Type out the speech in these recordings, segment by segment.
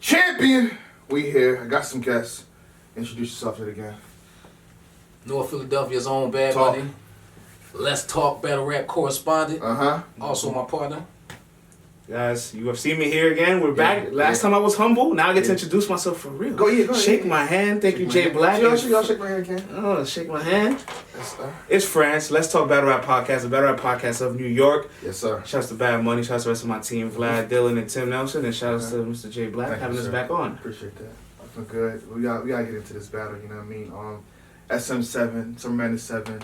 Champion, we here. I got some guests. Introduce yourself yet again. North Philadelphia's own Bad Talk. Bunny. Let's Talk battle rap correspondent. Uh-huh. Also my partner. Guys, you have seen me here again. We're back. Last time I was humble. Now I get to introduce myself for real. Go ahead. Shake my hand. Thank you, Jay Black. Y'all shake my hand again. Oh, shake my hand. Yes, sir. It's France. Let's Talk Battle Rap Podcast, the Battle Rap Podcast of New York. Yes, sir. Shouts to Bad Money. Shouts to the rest of my team, Vlad, Dylan, and Tim Nelson. And shouts to Mr. Jay Black Thank having you, us sir. back on. Appreciate that. I feel good. We gotta get into this battle, you know what I mean? SM7, Summer Madness 7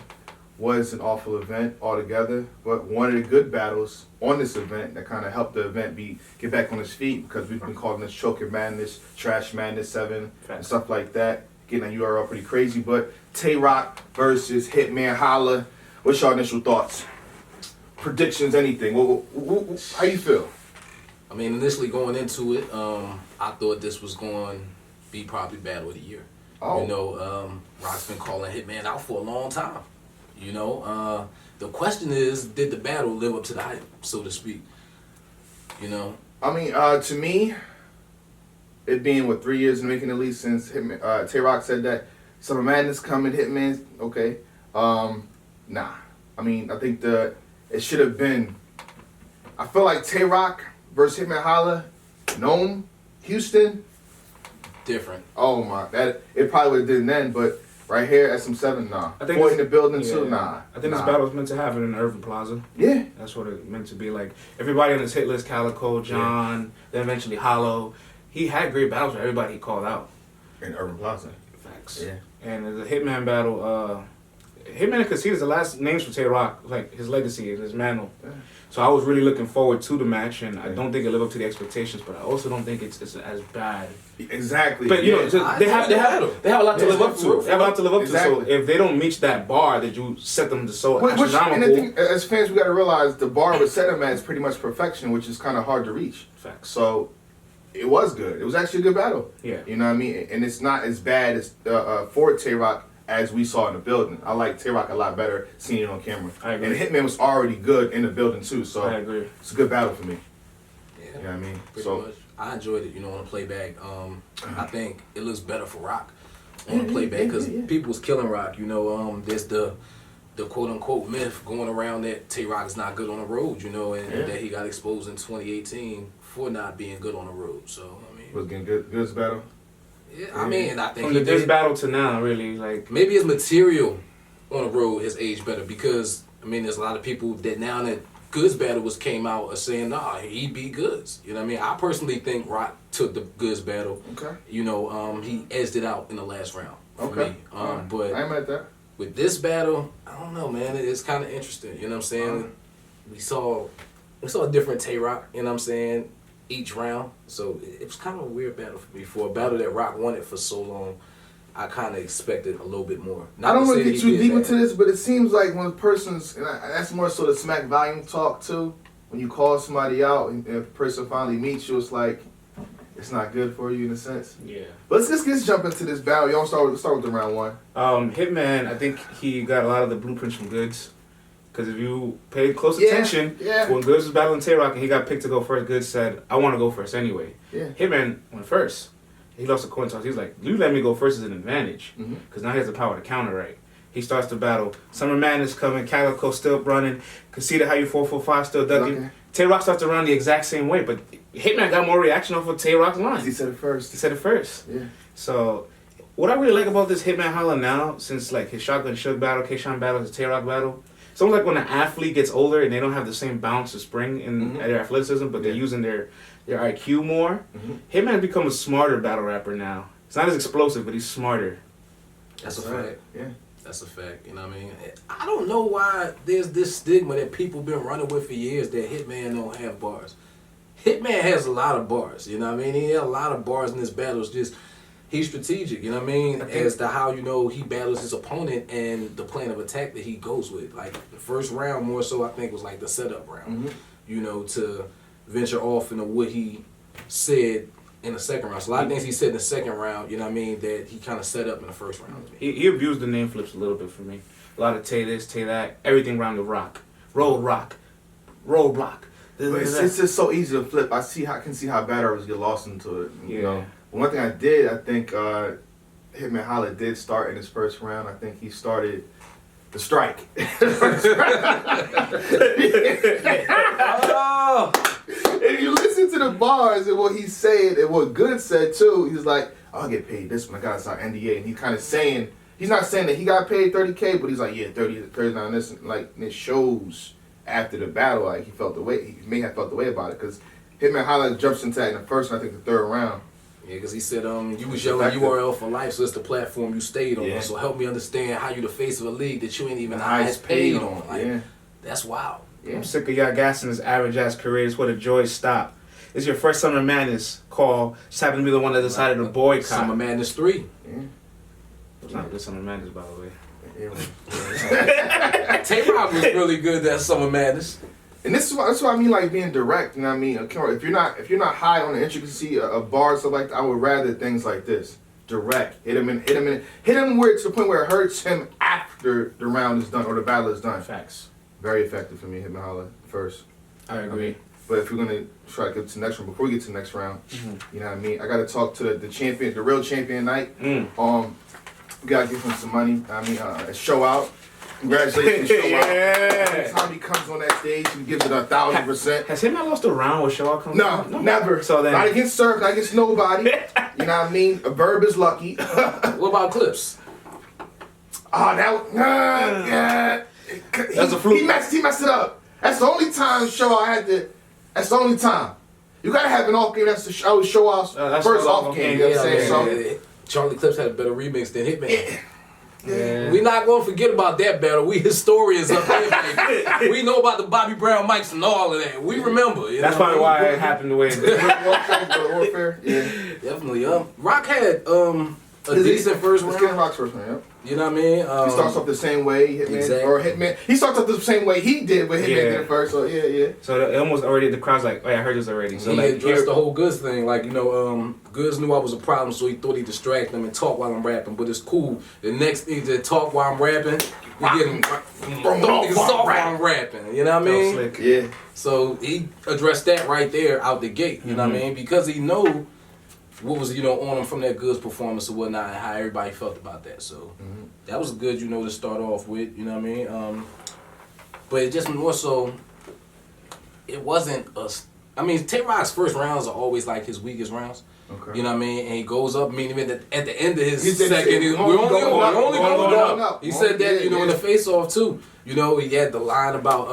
was an awful event altogether, but one of the good battles on this event that kind of helped the event get back on its feet, because we've been calling this Choker Madness, Trash Madness 7, and stuff like that. Getting that URL pretty crazy, but Tay Roc versus Hitman Holla. What's your initial thoughts? Predictions, anything? How you feel? I mean, initially going into it, I thought this was going to be probably Battle of the Year. Oh. You know, Roc's been calling Hitman out for a long time. You know, the question is, did the battle live up to the hype, so to speak? You know? I mean, to me, it being, 3 years in the making at least since Hitman, Tay Roc said that Summer Madness coming, Hitman, okay. Nah. I mean, I think it should have been, I feel like Tay Roc versus Hitman Holla, Nome, Houston. Different. Oh my, it probably would have did then, but right here at SM7, nah. I think Boy in the building too, nah. I think this battle was meant to happen in Irving Plaza. Yeah. That's what it meant to be. Like, everybody on this hit list, Calico, John, then eventually Hollow. He had great battles with everybody he called out. In Urban Plaza. Facts. Yeah. And the Hitman battle, Hitman and Casita is the last names for Tay Roc, like his legacy and his mantle. Yeah. So I was really looking forward to the match, and I don't think it lived up to the expectations, but I also don't think it's as bad. Exactly. But you know, they have a lot to live up to. They have a lot to live up to. So if they don't reach that bar that you set them to so astronomical. And I think as fans, we got to realize the bar we set them at is pretty much perfection, which is kind of hard to reach. Facts. So it was good. It was actually a good battle. Yeah. You know what I mean? And it's not as bad as for Tay Roc as we saw in the building. I like Tay Roc a lot better seeing it on camera. I agree. And Hitman was already good in the building too. So I agree. It's a good battle for me. Yeah. You know what I mean? Pretty much. I enjoyed it, you know, on the playback. I think it looks better for Roc on the playback because people was killing Roc. You know, there's the quote-unquote myth going around that Tay Roc is not good on the road, you know, and that he got exposed in 2018 for not being good on the road. So, I mean... Was getting good as battle? Yeah, I mean, I think From this battle to now, really, like... Maybe his material on the road has aged better because, I mean, there's a lot of people that now that Goods battle came out are saying, nah, he beat Goods. You know what I mean? I personally think Roc took the Goods battle. Okay. You know, he edged it out in the last round for me. Right. But I ain't mad at that. with this battle, I don't know, man. It's kind of interesting. You know what I'm saying? We saw a different Tay Roc, you know what I'm saying, each round. So it was kind of a weird battle for me. For a battle that Roc wanted for so long, I kind of expected a little bit more. I don't want to get too deep into this, but it seems like when a person's, and that's more so the smack volume talk too, when you call somebody out and if a person finally meets you, it's like, it's not good for you in a sense. Yeah. But let's jump into this battle. Y'all start with the round one. Hitman, I think he got a lot of the blueprints from Goods. Because if you pay close attention, when Goods was battling Tay Roc and he got picked to go first, Goods said, I want to go first anyway. Yeah. Hitman went first. He lost a coin toss. He was like, you let me go first is an advantage. Because now he has the power to counter right. He starts the battle. Summer Madness coming. Calico still running. Casita, how you 445 still ducking. Okay. Tay Roc starts to run the exact same way. But Hitman got more reaction off of Tay Roc's line. He said it first. Yeah. So what I really like about this Hitman Holla now, since like his Shotgun Shug battle, K-Shine battle, his Tay Roc battle, it's almost like when an athlete gets older and they don't have the same bounce or spring in their athleticism, but they're using their IQ more. Hitman has become a smarter battle rapper now. It's not as explosive, but he's smarter. That's a fact. Yeah. That's a fact. You know what I mean? I don't know why there's this stigma that people been running with for years that Hitman don't have bars. Hitman has a lot of bars. You know what I mean? He had a lot of bars in his battles. Just he's strategic. You know what I mean? As to how he battles his opponent and the plan of attack that he goes with. Like the first round, more so I think was like the setup round. You know, to venture off into what he said in the second round. So a lot of things he said in the second round, you know what I mean, that he kind of set up in the first round. He abused the name flips a little bit for me. A lot of Tay this, Tay that, everything around the Roc. Roll Rock. Roadblock. But it's just so easy to flip. I can see how bad artists get lost into it. You know, one thing I think Hitman Holla did start in his first round. I think he started the strike. Oh. If you listen to the bars and what he's saying and what Good said too, he's like, I'll get paid this when I got our NDA. And he's kind of saying, he's not saying that he got paid $30K, but he's like, yeah, 30, 39 this. And like, and it shows after the battle, like he may have felt the way about it. Because Hitman Holla jumps into that in the first and I think the third round. Yeah, because he said you was yelling URL for life, so it's the platform you stayed on. Yeah. So help me understand how you the face of a league that you ain't even the highest paid on. Like, that's wild. Yeah. I'm sick of y'all gassing this average ass career. It's where the joy stop. It's your first Summer Madness call. Just happened to be the one that decided to boycott. Summer Madness 3. Yeah. It's not good Summer Madness, by the way. Tay Roc was really good that Summer Madness. And that's what I mean, like being direct. You know what I mean? If you're not high on the intricacy of bars stuff like that, I would rather things like this. Direct. Hit him where to the point where it hurts him after the round is done or the battle is done. Facts. Very effective for me, Hitman Holla first. I agree. But if we're gonna try to get to the next round, before we get to the next round, you know what I mean? I gotta talk to the champion, the real champion night. We gotta give him some money. I mean, a show out. Congratulations, show out. Every time he comes on that stage, he gives it 1,000%. Has Hitman lost a round with show out coming? No, never. So then, not against Surf, not against nobody. You know what I mean? A Verb is lucky. What about Clips? That's a fluke. He messed it up. That's the only time that's the only time. You gotta have an off game. That's the show off's first off game. You know what I'm saying? Charlie Clips had a better remix than Hitman. Yeah. We not gonna forget about that battle. We historians up there, baby. We know about the Bobby Brown mics and all of that. We remember. That's probably why it happened the way it did. Warfare. Yeah. Definitely. Rock had a decent first round. It's getting Rock's first round. Yep. You know what I mean? He starts off the same way, Hitman, Exactly. or Hitman. He starts off the same way he did, but Hitman did it first. So yeah. So it almost already the crowd's like, oh yeah, I heard this already. So he like, addressed the whole Goods thing. Like, you know, Goods knew I was a problem, so he thought he'd distract him and talk while I'm rapping. But it's cool. The next thing to talk while I'm rapping, we get him throw niggas off while I'm rapping. You know what I mean? slick. Yeah. So he addressed that right there out the gate. You know what I mean? Because he know what was, you know, on him from that Goods performance and whatnot, and how everybody felt about that. So that was good, you know, to start off with. You know what I mean? But it just more so, it wasn't us. I mean, Tay Roc's first rounds are always like his weakest rounds. Okay. You know what I mean? And he goes up, meaning at the end of his He said, second, we're only going up. He said that, you know, in the yeah. face-off too. You know, he had the line about,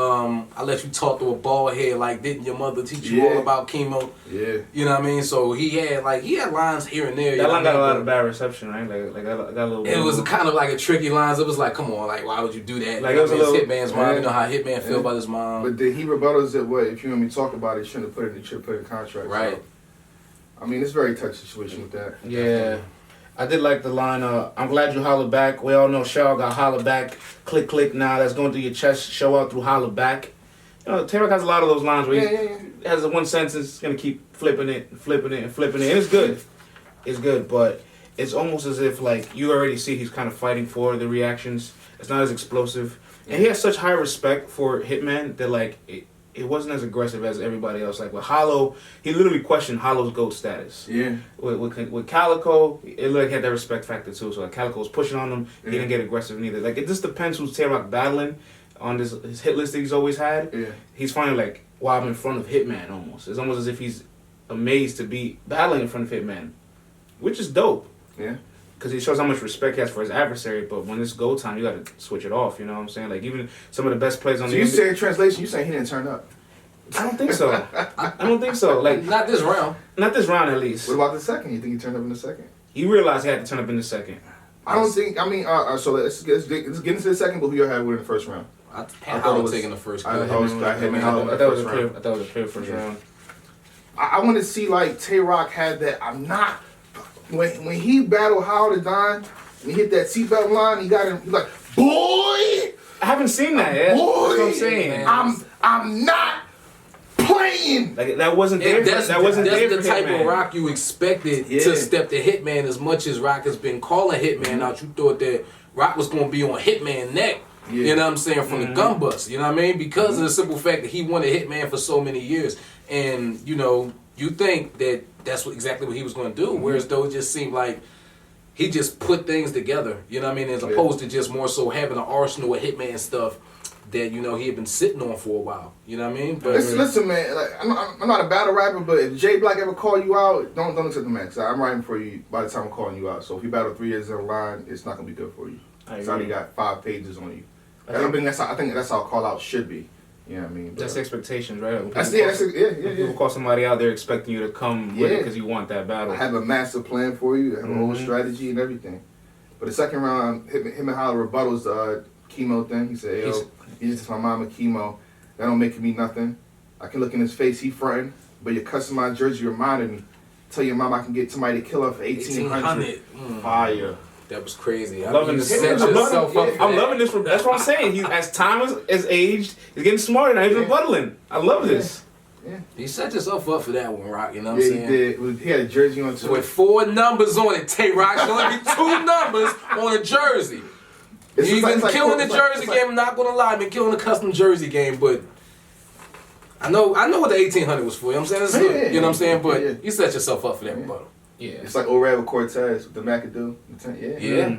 I let you talk through a bald head, like, didn't your mother teach you all about chemo? Yeah. You know what I mean? So he had lines here and there. That line got a lot of bad reception, right? Like got a little. It was kind of like a tricky lines. It was like, come on, like, why would you do that? Like, You know it was what I mean? a It's little- Hitman's mom. You know how Hitman feel about his mom. But he rebuttals it. What if you want me to talk about it? Shouldn't have put it in the contract. Right. So, I mean, it's a very touchy situation with that. Yeah. I did like the line, I'm glad you holla back. We all know Shaw got holla back. Click, click, now that's going through your chest. Show out through holla back. You know, Tay Roc has a lot of those lines where he has a one sentence, it's going to keep flipping it, and flipping it, and flipping it. And it's good. It's good, but it's almost as if, like, you already see he's kind of fighting for the reactions. It's not as explosive. And he has such high respect for Hitman that, like, it wasn't as aggressive as everybody else. Like with Hollow, he literally questioned Hollow's GOAT status. Yeah. With Calico, it like had that respect factor too. So like Calico was pushing on him, he didn't get aggressive neither. Like it just depends who's Tay Roc battling on his hit list that he's always had. Yeah. He's finally like, wow, I'm in front of Hitman almost. It's almost as if he's amazed to be battling in front of Hitman, which is dope. Yeah. Because he shows how much respect he has for his adversary, but when it's go time, you got to switch it off. You know what I'm saying? Like even some of the best players on So the you say in translation, you saying he didn't turn up? I don't think so. I don't think so. Like Not this round. not this round at least. What about the second? You think he turned up in the second? He realized he had to turn up in the second. I don't think. I mean, so let's get into the second. But who you had with in the first round? I thought thought it I was- was taking the first I cut. thought it was- I had me Holla in I the thought it was first a clear. round. I thought it was a clear first Yeah. round. I want to see like Tay Roc had that. I'm not. When he battled Howard Don, when he hit that seatbelt line, he got him. He's like, boy, I haven't seen that yet. boy, That's what I'm saying. I'm not playing. Like that wasn't there. That's That wasn't there the for type Hitman. of Rock you expected Yeah. to step to Hitman. As much as Rock has been calling Hitman out, you thought that Rock was going to be on Hitman neck You know what I'm saying? From the gun bust. You know what I mean? Because of the simple fact that he wanted Hitman for so many years. And, you know, you think that that's exactly what he was going to do. Whereas though it just seemed like he just put things together. You know what I mean? As opposed to just more so having an arsenal of Hitman stuff that, you know, he had been sitting on for a while. You know what I mean? But listen, man. Like, I'm not a battle rapper, but if Jay Black ever call you out, don't accept the man. Cause I'm writing for you by the time I'm calling you out. So if you battle 3 years in a line, it's not gonna be good for you. It's already got 5 pages on you. I think that's how a call out should be. You know what I mean? But that's expectations, right? That's People call somebody out there expecting you to come with it because you want that battle. I have a master plan for you. I have a whole strategy and everything. But the second round, Hitman Holla rebuttals the chemo thing. He said, yo, he's just my mama chemo. That don't make me nothing. I can look in his face, he fronting, but your customized jersey reminded me. Tell your mom I can get somebody to kill her for 1800. Fire. That was crazy. I'm loving this. I'm loving this. That's what I'm saying. He, as time is aged, he's getting smarter now. He's rebuttaling. I love this. Yeah. He set yourself up for that one, Rock. You know what I'm saying? He did. He had a jersey on too. With 4 numbers on it, Tay Roc. Should only be 2 numbers on a jersey. He's been killing the jersey game. I'm not gonna lie, been killing the custom jersey game, but I know what the 1800 was for. You know what I'm saying? It's good. You know what I'm saying? But you set yourself up for that rebuttal. Yeah. It's like Urltv with Cortez with the McAdoo. Yeah.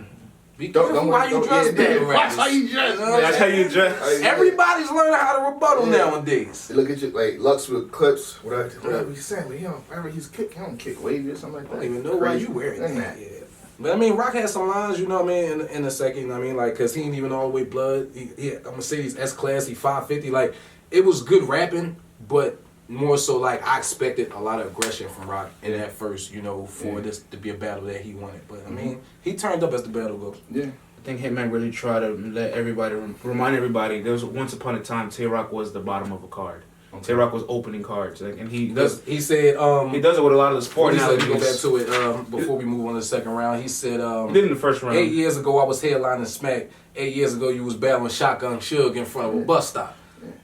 Be careful how you dress, battle rappers. Watch how you dress. That's how you dress. Everybody's learning how to rebuttal nowadays. They look at you like Lux with clips. Whatever he's saying, but whenever he's kick, he don't kick wavy or something like that. I don't even know why you wearing that. Yeah. But I mean, Rock had some lines, you know what I mean, in a second. You know what I mean, like, cause he ain't even all the way blood. I'm gonna say he's S class. He 550. Like, it was good rapping, but more so like I expected a lot of aggression from Rock in that first, you know, for this to be a battle that he wanted. But I mean, he turned up as the battle goes. Yeah. I think Hitman really tried to let everybody remind everybody there was once upon a time Tay Roc was the bottom of a card. Okay. Tay Roc was opening cards, like, and he does. He said he does it with a lot of the sport now. Let me go back to it before we move on to the second round. He said he did in the first round. 8 years ago I was headlining Smack. 8 years ago you was battling Shotgun Suge in front of a bus stop.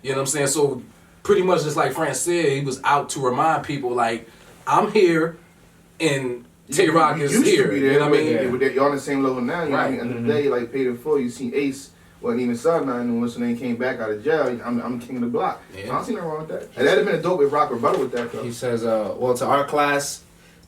You know what I'm saying? So pretty much just like France said, he was out to remind people like I'm here and Tay Roc is here. You know what I mean? Yeah. You're on the same level now. You know what I mean? End of the day, like paid in full. You see Ace wasn't even signed nothing, and once they came back out of jail, I'm king of the block. Yeah. I don't see nothing wrong with that. And that'd have been a dope if Rock rebuttal with that. Though. He says, well, to our class,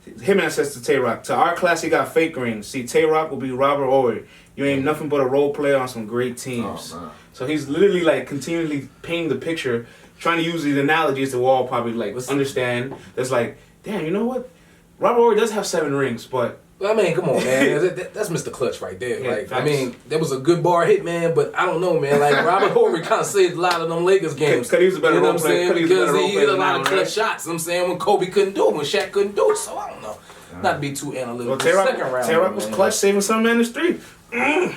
Hitman says to Tay Roc, to our class, he got fake rings. See, Tay Roc will be Robert Ory. You ain't nothing but a role player on some great teams. Oh, so he's literally like continually painting the picture, trying to use these analogies that we'll all probably like understand. That's like, damn, you know what? Robert Ory does have 7 rings, but I mean, come on, man. That's Mr. Clutch right there. Yeah, like, I mean, that was a good bar hit, man, but I don't know, man. Like, Robert Ory kind of saved a lot of them Lakers games. Because he was a better role player. Because he hit a lot of clutch shots. You know what I'm saying? When Kobe couldn't do it, when Shaq couldn't do it. So, I don't know. Not to be too analytical. Well, Tay Roc was clutch saving some man in the street. Nigga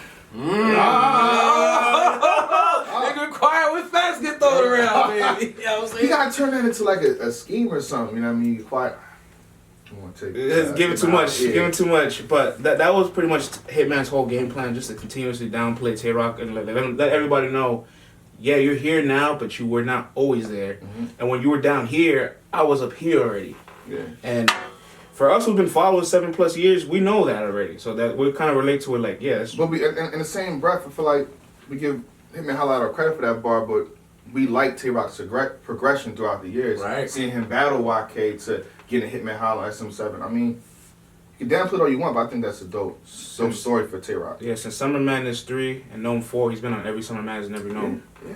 quiet when facts get thrown around, man. You know what I'm saying? You gotta turn that into like a scheme or something, you know what I mean? You quiet. Give it too much. Yeah. Give him too much. But that was pretty much Hitman's whole game plan, just to continuously downplay Tay Roc and let everybody know, yeah, you're here now, but you were not always there. Mm-hmm. And when you were down here, I was up here already. Yeah. And for us who've been following 7+ years, we know that already. So that we kind of relate to it like, yeah. But we, in the same breath, I feel like we give Hitman Holla our credit for that bar, but we like Tay Roc's progression throughout the years. Right. Seeing him battle YK to getting Hitman Holla SM7. I mean, you can downplay it all you want, but I think that's a dope story for Tay Roc. Yeah, since Summer Madness 3 and Gnome 4, he's been on every Summer Madness and every Gnome. Yeah.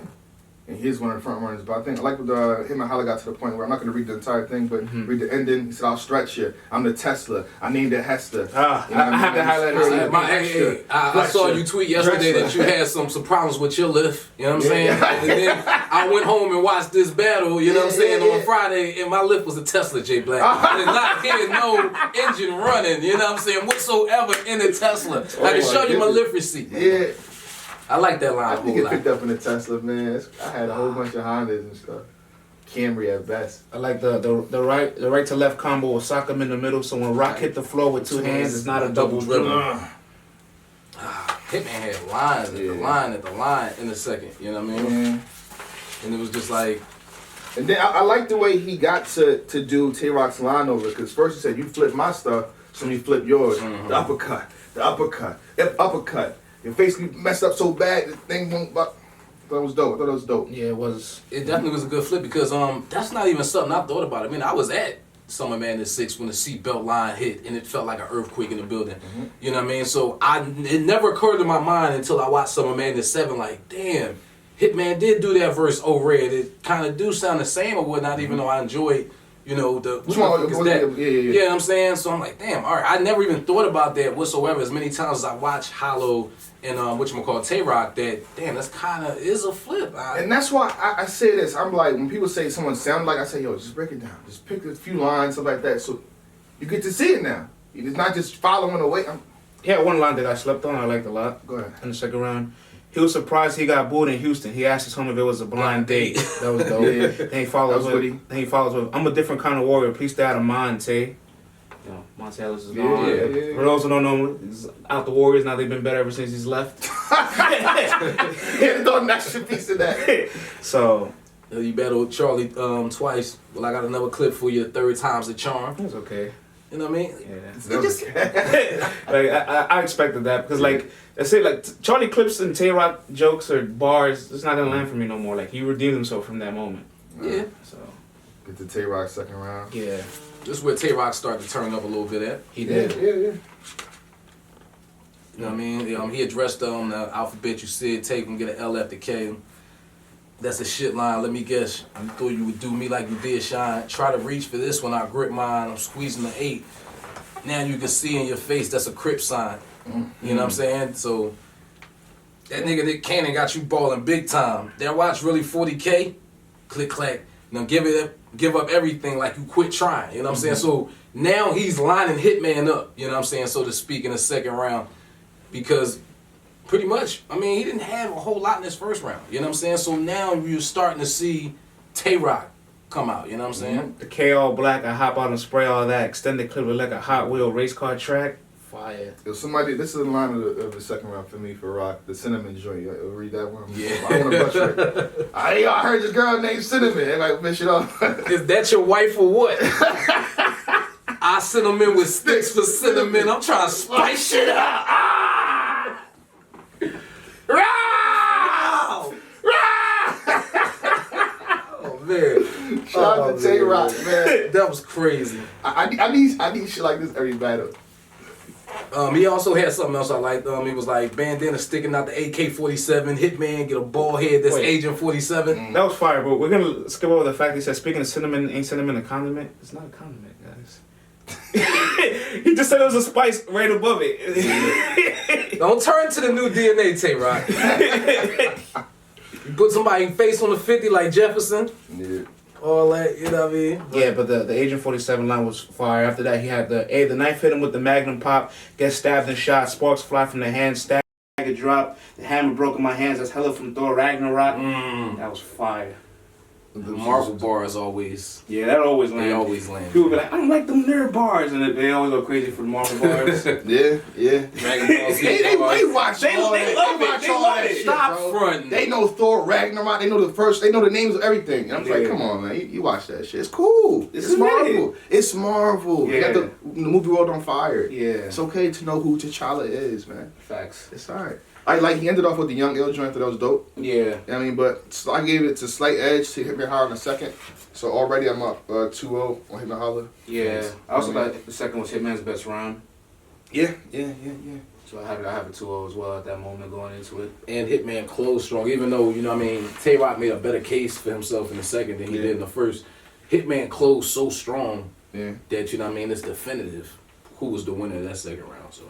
And he's one of the front runners. But I think I like what Hitman Holla got to the point where I'm not going to read the entire thing, but read the ending. He said, I'll stretch you. I'm the Tesla. I named it Hester. I have to highlight it. I saw you tweet yesterday that you had some problems with your lift. You know what I'm saying? And then I went home and watched this battle, you know what I'm saying, on Friday, and my lift was a Tesla, J Black. I did not hear no engine running, you know what I'm saying, whatsoever in the Tesla. I can show you my lift receipt. Yeah. I like that line. I think it picked up in the Tesla, man. I had a whole bunch of Hondas and stuff. Camry at best. I like the right to left combo with sock him in the middle, so when Rock hit the floor with 2 hands, it's not a double dribble. Hitman had lines at the line in a second, you know what I mean? Yeah. And it was just like... And then I like the way he got to do Tay Roc's line over, because first he said, you flip my stuff, so you flip yours. Mm-hmm. The uppercut, your face be messed up so bad, the thing won't. I thought it was dope. Yeah, it was. It definitely was a good flip because that's not even something I thought about. I mean, I was at Summer Madness 6 when the seatbelt line hit and it felt like an earthquake in the building. Mm-hmm. You know what I mean? So it never occurred to my mind until I watched Summer Madness 7, like, damn, Hitman did do that verse O-Red. It kind of do sound the same or whatnot, even though I enjoyed, you know, the... Which one? Yeah. You know what I'm saying? So I'm like, damn, all right. I never even thought about that whatsoever. As many times as I watched Hollow and Tay Roc, that, damn, that's kind of is a flip. And that's why I say this. I'm like, when people say someone sound like, I say, yo, just break it down. Just pick a few lines, stuff like that. So you get to see it now. It's not just following away. He had one line that I slept on. I liked a lot. Go ahead. In the second round, he was surprised he got booed in Houston. He asked his home if it was a blind date. That was dope. Yeah. Then he follows with, "I'm a different kind of warrior. Please stay out of mine, Tay." You know, Monte Ellis is gone. Yeah. For those who don't know, he's out the Warriors. Now they've been better ever since he's left. He throw an extra piece of that. So you battled Charlie twice. Well, I got another clip for you. The third time's the charm. it was okay. You know what I mean? Yeah. Like I expected that because like I say like Charlie clips and Tay Roc jokes or bars, it's not gonna land for me no more. Like he redeemed himself from that moment. Yeah. So Get the Tay Roc second round. yeah, This is where Tay Roc started to turn up a little bit at. he did. Yeah. You know what I mean? He addressed the alphabet you said, take him, get an L after K. That's a shit line. Let me guess. You thought you would do me like you did Shine. Try to reach for this one. I grip mine. I'm squeezing the 8. Now you can see in your face that's a Crip sign. You know what I'm saying? So that nigga Nick Cannon got you balling big time. That watch really 40K. Click clack. Now give up everything like you quit trying. You know what I'm saying? So now he's lining Hitman up. You know what I'm saying? So to speak in the second round, because pretty much, I mean, he didn't have a whole lot in his first round. You know what I'm saying? So now you're starting to see Tay Roc come out. You know what I'm saying? The K all black, I hop out and spray all that. Extended clip like a Hot Wheel race car track. Fire. If somebody, this is the line of the second round for me for Rock, the Cinnamon joint. You read that one? Yeah. I want to butcher it. I heard this girl named Cinnamon. And like, fish it off. Is that your wife or what? I cinnamon with sticks for cinnamon. I'm trying to spice shit up. Ah! Row! Oh man! Shout out to Tay Roc, man. That was crazy. I need shit like this every battle. He also had something else I liked. He was like bandana sticking out the AK-47, Hitman get a ball head that's Agent 47. That was fire, but we're gonna skip over the fact he said speaking of cinnamon, ain't cinnamon a condiment? It's not a condiment, guys. He just said it was a spice right above it. Don't turn to the new DNA, Tay Roc. You put somebody's face on the 50 like Jefferson. Yeah. All that, you know what I mean? Yeah, but the Agent 47 line was fire. After that, he had the knife hit him with the magnum pop, gets stabbed and shot, sparks fly from the hand, stagger drop, the hammer broke in my hands, that's hella from Thor Ragnarok. That was fire. The Marvel bars always. Yeah, that always lands. They always land. People be like, I don't like them nerd bars, and they always go crazy for the Marvel bars. Yeah. Dragon Ball Z They bars. watch all that. They love it. watch They all love that it. shit, Stop bro. fronting. They know Thor Ragnarok. They know the names of everything. And I'm like, Yeah. come on, man. You watch that shit. It's cool. It's It's Marvel. It's Marvel. You Yeah. got the movie world on fire. Yeah. It's okay to know who T'Challa is, man. Facts. It's alright. He ended off with the Young Ill joint that was dope. Yeah. I mean, but I gave it to slight edge to Hitman Holla in a second. So already I'm up 2-0 on Hitman Holla. Yeah. I also thought the second was Hitman's best round. Yeah. So I have a 2-0 as well at that moment going into it. And Hitman closed strong, even though, you know what I mean, Tay Roc made a better case for himself in the second than he did in the first. Hitman closed so strong that, you know what I mean, it's definitive who was the winner of that second round. So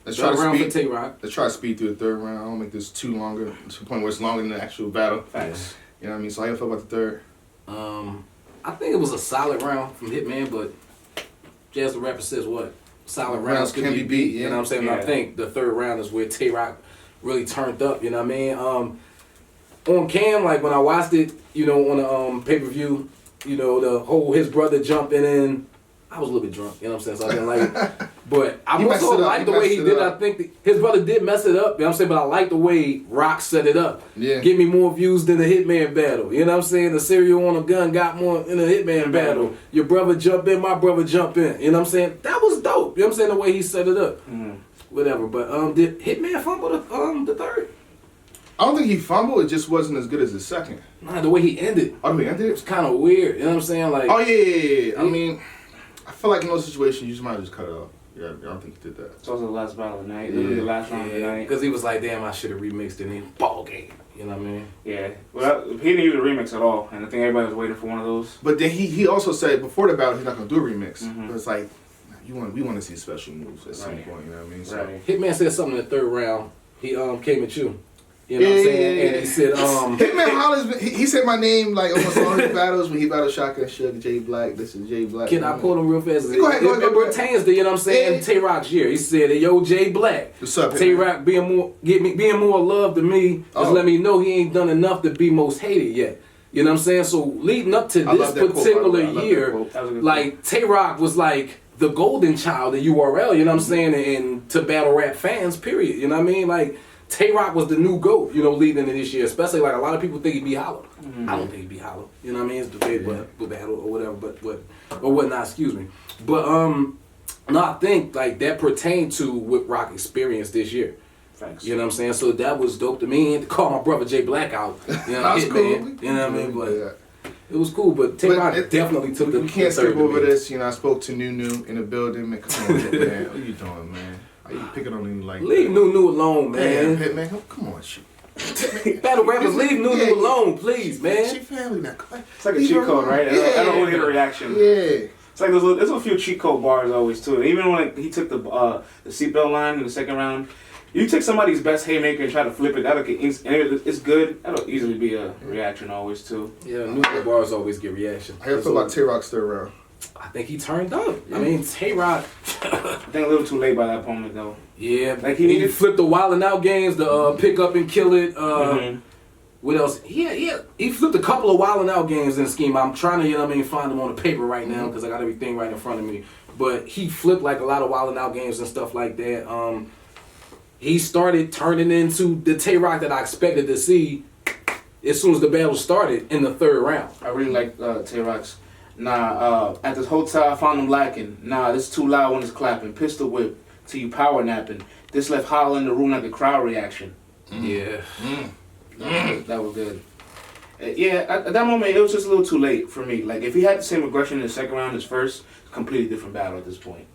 Let's try third round for to speed. Tay Roc. Let's try to speed through the third round. I don't make this too longer to the point where it's longer than the actual battle. Facts. You know what I mean? So how you feel about the third? I think it was a solid round from Hitman, but Jazz the Rapper says what? Solid rounds can be beat. You know what I'm saying? Yeah. I think the third round is where Tay Roc really turned up. You know what I mean? On cam, like when I watched it, you know, on the pay-per-view, you know, the whole his brother jumping in. I was a little bit drunk, you know what I'm saying? So I didn't like it. But I He messed also it up. like He the way messed he it did it. up. I think his brother did mess it up, you know what I'm saying? But I like the way Rock set it up. Yeah. Give me more views than the Hitman battle. You know what I'm saying? The serial on a gun got more in the Hitman battle. Your brother jump in, my brother jump in. You know what I'm saying? That was dope. You know what I'm saying? The way he set it up. whatever. But did Hitman fumble the third? I don't think he fumbled. It just wasn't as good as the second. Nah, the way he ended. Oh, he ended It's it? kind of weird. You know what I'm saying? Like, Oh, yeah. I mean, I feel like in those situations, you just might just cut it off. Yeah, I don't think he did that. It's also the last battle of the night. Literally the last round of the night. because he was like, damn, I should have remixed it in ball game. You know what I mean? Yeah. Well, he didn't use a remix at all, and I think everybody was waiting for one of those. But then he also said before the battle, he's not going to do a remix. Mhm. But it's like, we want to see special moves at some Right. point, you know what I mean? So, Right. Hitman said something in the third round. He came at you. You know what I'm saying? Yeah. And he said, Hitman Holla's been, he said my name like almost all his battles when he battled Shotgun Suge, Jay Black. This is Jay Black. can I quote him real fast? Go ahead, It pertains to, you know what I'm saying, Yeah. Tay Roc's year. He said, hey, yo, Jay Black. What's up, Tay Hitman? Roc being more love to me just Oh. let me know he ain't done enough to be most hated yet. You know what I'm saying? So leading up to I this love that quote, by the particular way. I love that year, quote. That was a good like Tay Roc was like the golden child of URL, you know what I'm saying, and to battle rap fans, period. You know what I mean? Like Tay Roc was the new GOAT, you know, leading into this year. Especially like a lot of people think he'd be hollow. I don't think he'd be hollow. You know what I mean? It's debate with battle or whatever, or whatnot, excuse me. But no, I think like that pertained to what Rock experienced this year. Thanks. You know what I'm saying? So that was dope to me. And to call my brother Jay Black out, you know, That's Hitman, cool. you know what I mean? But Yeah. it was cool. But Tay But Roc it- definitely took the We can't third skip over to me. this. You know, I spoke to Nunu in the building. Man, come on, man. What are you doing, man? How you picking on me like Leave that? Nunu alone, Man, man. Hitman, come on, shoot. Battle rappers, leave Nunu Yeah. alone, please, She man. family now. It's like a Leave cheat her code, alone. right? I don't want to hear a reaction. Yeah. It's like there's a few cheat code bars always too. Even when he took the seatbelt line in the second round, you take somebody's best haymaker and try to flip it. That'll get it's good. That'll easily be a reaction always too. Yeah, Nunu bars always get reaction. How you feel about Tay Roc's third round? I think he turned up. I mean, Tay Roc, I think a little too late by that moment though. yeah, Like, he he needed- flipped the Wild 'N Out games, the pick up and kill it. Mhm. What else? He flipped a couple of Wild 'N Out games in the scheme. I'm trying to, you know what I mean, find them on the paper right now because I got everything right in front of me. But he flipped like a lot of Wild 'N Out games and stuff like that. He started turning into the Tay Roc that I expected to see as soon as the battle started in the third round. I really like Tay Roc's. At this hotel I found him lacking. This is too loud when it's clapping. Pistol whip till you power napping. This left Holla in the room like a crowd reaction. Yeah. That was good. Yeah, at that moment it was just a little too late for me. Like if he had the same aggression in the second round as first, it's a completely different battle at this point.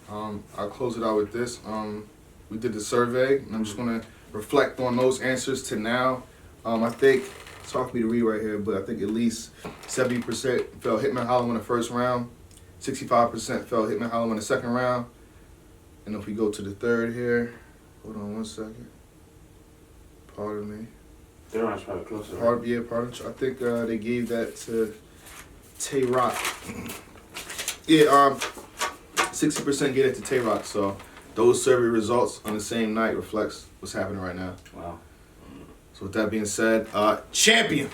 I'll close it out with this. We did the survey, and I'm just gonna reflect on those answers to now. I think it's hard for me to read right here, but I think at least 70% felt Hitman Holla in the first round, 65% felt Hitman Holla in the second round, and if we go to the third here, hold on one second. Pardon me. Third round's probably closer. Right? Pardon. I think they gave that to Tay Roc. Yeah, 60% gave it to Tay Roc. So those survey results on the same night reflects what's happening right now. Wow. So with that being said, champion.